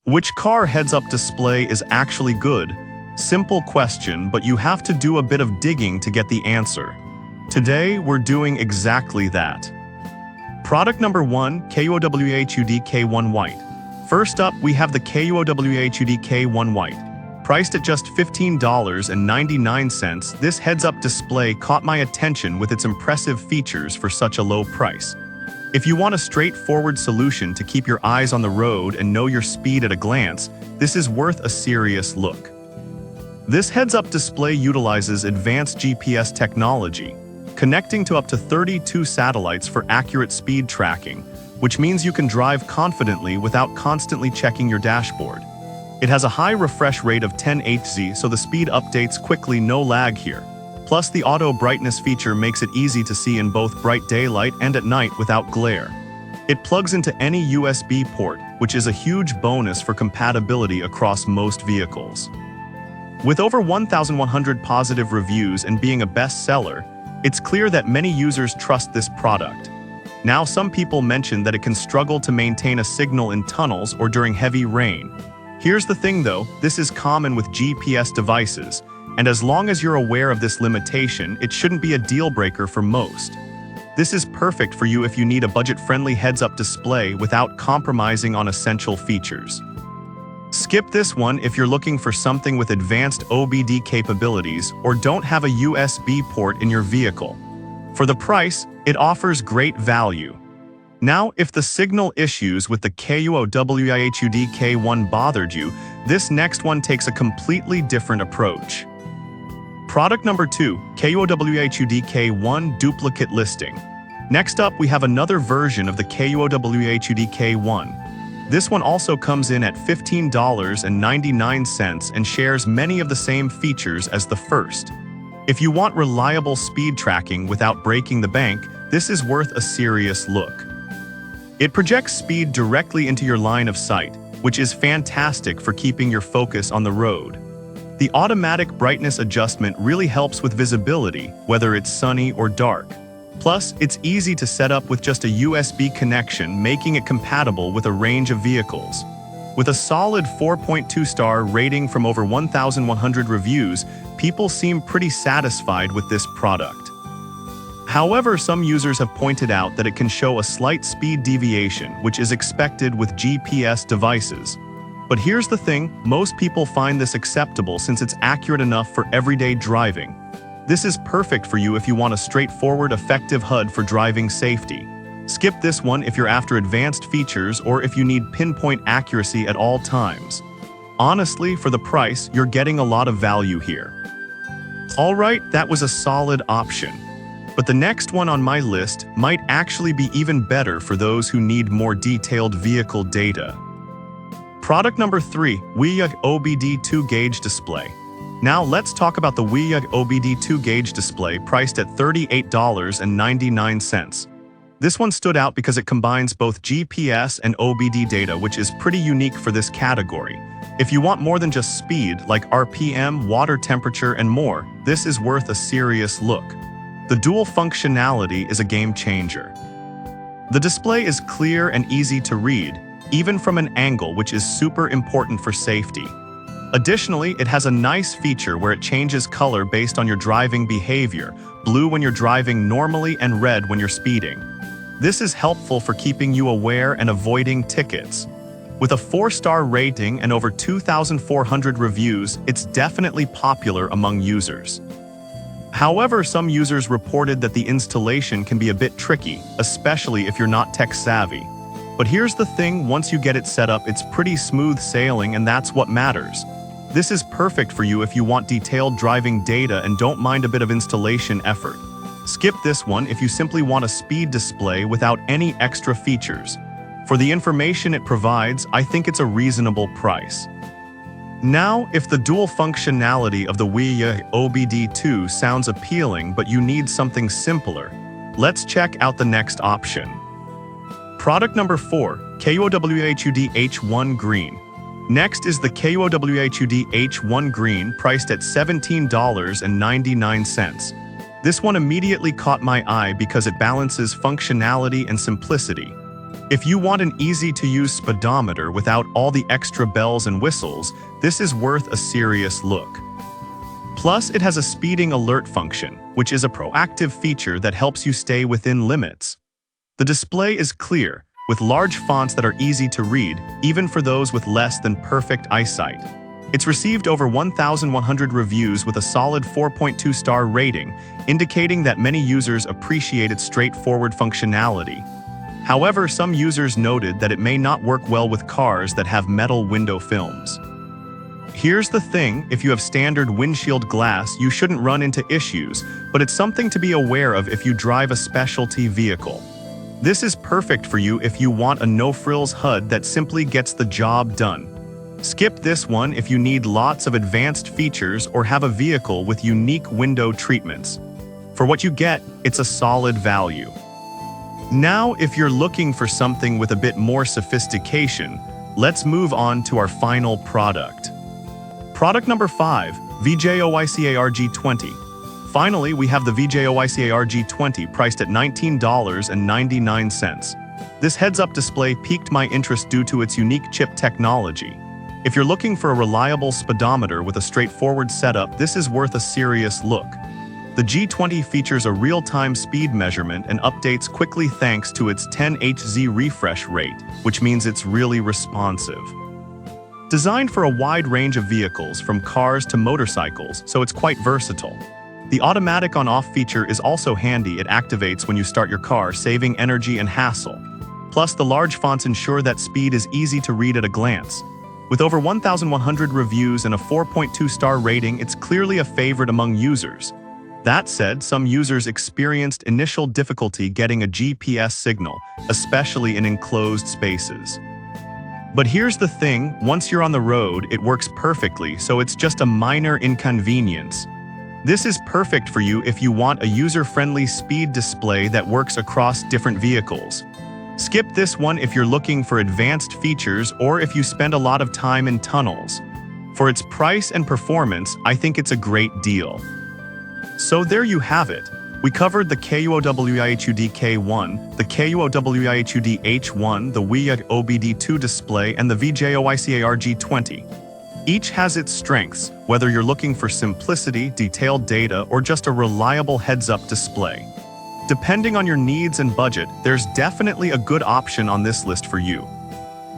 Which car heads-up display is actually good? Simple question, but you have to do a bit of digging to get the answer. Today, we're doing exactly that. Product number 1, KUOWEIHUD K1 White. First up, we have the KUOWEIHUD K1 White. Priced at just $15.99, this heads-up display caught my attention with its impressive features for such a low price. If you want a straightforward solution to keep your eyes on the road and know your speed at a glance, this is worth a serious look. This heads-up display utilizes advanced GPS technology, connecting to up to 32 satellites for accurate speed tracking, which means you can drive confidently without constantly checking your dashboard. It has a high refresh rate of 10 Hz, so the speed updates quickly, no lag here. Plus, the auto brightness feature makes it easy to see in both bright daylight and at night without glare. It plugs into any USB port, which is a huge bonus for compatibility across most vehicles. With over 1,100 positive reviews and being a bestseller, it's clear that many users trust this product. Now, some people mention that it can struggle to maintain a signal in tunnels or during heavy rain. Here's the thing though, this is common with GPS devices, and as long as you're aware of this limitation, it shouldn't be a deal breaker for most. This is perfect for you if you need a budget-friendly heads-up display without compromising on essential features. Skip this one if you're looking for something with advanced OBD capabilities or don't have a USB port in your vehicle. For the price, it offers great value. Now, if the signal issues with the KUOWEIHUD K1 bothered you, this next one takes a completely different approach. Product number 2, KUOWEIHUD K1 Duplicate Listing. Next up, we have another version of the KUOWEIHUD K1. This one also comes in at $15.99 and shares many of the same features as the first. If you want reliable speed tracking without breaking the bank, this is worth a serious look. It projects speed directly into your line of sight, which is fantastic for keeping your focus on the road. The automatic brightness adjustment really helps with visibility, whether it's sunny or dark. Plus, it's easy to set up with just a USB connection, making it compatible with a range of vehicles. With a solid 4.2-star rating from over 1,100 reviews, people seem pretty satisfied with this product. However, some users have pointed out that it can show a slight speed deviation, which is expected with GPS devices. But here's the thing, most people find this acceptable since it's accurate enough for everyday driving. This is perfect for you if you want a straightforward, effective HUD for driving safety. Skip this one if you're after advanced features or if you need pinpoint accuracy at all times. Honestly, for the price, you're getting a lot of value here. Alright, that was a solid option. But the next one on my list might actually be even better for those who need more detailed vehicle data. Product number 3, VJOYCAR OBD2 Gauge Display. Now let's talk about the VJOYCAR OBD2 Gauge Display priced at $38.99. This one stood out because it combines both GPS and OBD data, which is pretty unique for this category. If you want more than just speed, like RPM, water temperature, and more, this is worth a serious look. The dual functionality is a game changer. The display is clear and easy to read, even from an angle, which is super important for safety. Additionally, it has a nice feature where it changes color based on your driving behavior, blue when you're driving normally and red when you're speeding. This is helpful for keeping you aware and avoiding tickets. With a 4-star rating and over 2,400 reviews, it's definitely popular among users. However, some users reported that the installation can be a bit tricky, especially if you're not tech-savvy. But here's the thing, once you get it set up, it's pretty smooth sailing, and that's what matters. This is perfect for you if you want detailed driving data and don't mind a bit of installation effort. Skip this one if you simply want a speed display without any extra features. For the information it provides, I think it's a reasonable price. Now, if the dual functionality of the VJOYCAR OBD2 sounds appealing but you need something simpler, let's check out the next option. Product number 4, KUOWEIHUD H1 Green. Next is the KUOWEIHUD H1 Green, priced at $17.99. This one immediately caught my eye because it balances functionality and simplicity. If you want an easy-to-use speedometer without all the extra bells and whistles, this is worth a serious look. Plus, it has a speeding alert function, which is a proactive feature that helps you stay within limits. The display is clear, with large fonts that are easy to read, even for those with less than perfect eyesight. It's received over 1,100 reviews with a solid 4.2-star rating, indicating that many users appreciate its straightforward functionality. However, some users noted that it may not work well with cars that have metal window films. Here's the thing, if you have standard windshield glass, you shouldn't run into issues, but it's something to be aware of if you drive a specialty vehicle. This is perfect for you if you want a no-frills HUD that simply gets the job done. Skip this one if you need lots of advanced features or have a vehicle with unique window treatments. For what you get, it's a solid value. Now, if you're looking for something with a bit more sophistication, let's move on to our final product. Product number 5, VJOYCAR G20. Finally, we have the VJOYCAR G20 priced at $19.99. This heads-up display piqued my interest due to its unique chip technology. If you're looking for a reliable speedometer with a straightforward setup, this is worth a serious look. The G20 features a real-time speed measurement and updates quickly thanks to its 10Hz refresh rate, which means it's really responsive. Designed for a wide range of vehicles, from cars to motorcycles, so it's quite versatile. The automatic on-off feature is also handy. It activates when you start your car, saving energy and hassle. Plus, the large fonts ensure that speed is easy to read at a glance. With over 1,100 reviews and a 4.2-star rating, it's clearly a favorite among users. That said, some users experienced initial difficulty getting a GPS signal, especially in enclosed spaces. But here's the thing, once you're on the road, it works perfectly, so it's just a minor inconvenience. This is perfect for you if you want a user-friendly speed display that works across different vehicles. Skip this one if you're looking for advanced features or if you spend a lot of time in tunnels. For its price and performance, I think it's a great deal. So there you have it. We covered the KUOWEIHUD K1, the KUOWEIHUD H1, the Wii OBD2 display, and the VJOYCAR G20. Each has its strengths, whether you're looking for simplicity, detailed data, or just a reliable heads-up display. Depending on your needs and budget, there's definitely a good option on this list for you.